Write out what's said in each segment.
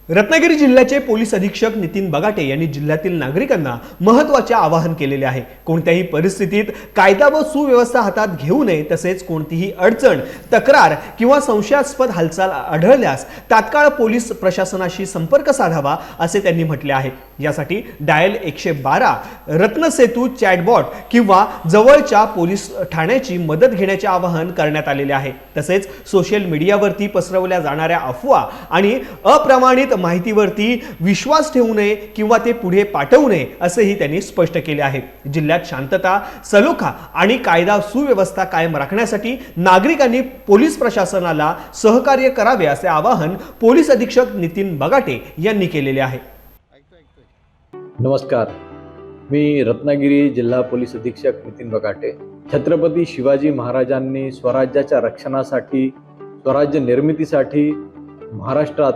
रत्नागिरी जिल्ह्याचे पोलीस अधीक्षक नितीन बगाटे यांनी जिल्ह्यातील नागरिकांना महत्त्वाचे आवाहन केलेले आहे। कोणत्याही परिस्थितीत कायदा व सुव्यवस्था हातात घेऊ नये, तसेच कोणतीही अडचण, तक्रार किंवा संशयास्पद हालचाल आढळल्यास तात्काळ पोलीस प्रशासनाशी संपर्क साधावा असे त्यांनी म्हटले आहे। यासाठी डायल 112 रत्नसेतू चॅटबॉट किंवा जवळच्या पोलीस ठाण्याची मदत घेण्याचे आवाहन करण्यात आलेले आहे। तसेच सोशल मीडियावरती पसरवल्या जाणाऱ्या अफवा आणि अप्रमाणित माहितीवरती विश्वास ठेवू नये किंवा ते पुढे पाठवू नये असेही त्यांनी स्पष्ट केले आहे। जिल्ह्यात शांतता, सलोखा आणि कायदा सुव्यवस्था कायम राखण्यासाठी नागरिकांनी पोलीस प्रशासनाला सहकार्य करावे असे आवाहन पोलीस अधीक्षक नितीन बगाटे यांनी केलेले आहे। नमस्कार, मी रत्नागिरी जिल्हा पोलीस अधीक्षक नितीन बगाटे। छत्रपती शिवाजी महाराजांनी स्वराज्याच्या रक्षणासाठी, स्वराज्य निर्मितीसाठी महाराष्ट्रात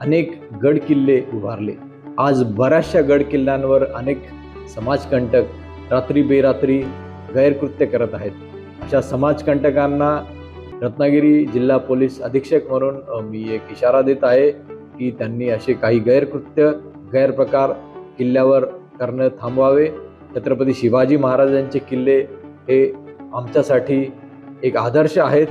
अनेक गड किल्ले उभारले। आज बऱ्याचशा गड किल्ल्यांवर अनेक समाजकंटक रात्री बेरात्री गैरकृत्य करत आहेत। अशा समाजकंटकांना रत्नागिरी जिल्हा पोलीस अधीक्षक म्हणून मी एक इशारा देत आहे की त्यांनी असे काही गैरकृत्य, गैरप्रकार किल्ल्यावर करणं थांबवावे। छत्रपती शिवाजी महाराजांचे किल्ले हे आमच्यासाठी एक आदर्श आहेत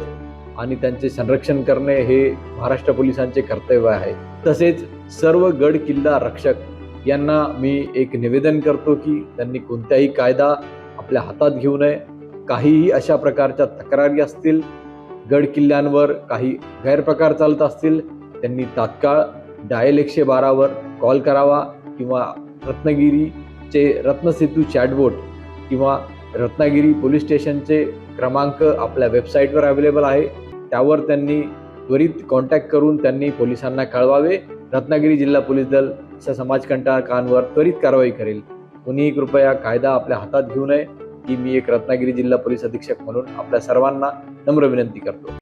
आणि त्यांचे संरक्षण करणे हे महाराष्ट्र पोलिसांचे कर्तव्य आहे। तसेच सर्व गड किल्ला रक्षक यांना मी एक निवेदन करतो की त्यांनी कोणत्याही कायदा आपल्या हातात घेऊ नये। काहीही अशा प्रकारच्या तक्रारी असतील, गड किल्ल्यांवर काही गैरप्रकार चालत असतील, त्यांनी तात्काळ डायल 112 वर कॉल करावा किंवा रत्नागिरीचे रत्नसेतू चॅटबोट किंवा रत्नागिरी पोलीस स्टेशनचे क्रमांक आपल्या वेबसाईटवर अवेलेबल आहे, त्यावर त्यांनी त्वरित कॉन्टॅक्ट करून त्यांनी पोलिसांना कळवावे। रत्नागिरी जिल्हा पोलीस दल अशा समाजकंटकांवर त्वरित कारवाई करेल। कोणीही कृपया कायदा आपल्या हातात घेऊ नये ही मी एक रत्नागिरी जिल्हा पोलीस अधीक्षक म्हणून आपल्या सर्वांना नम्र विनंती करतो।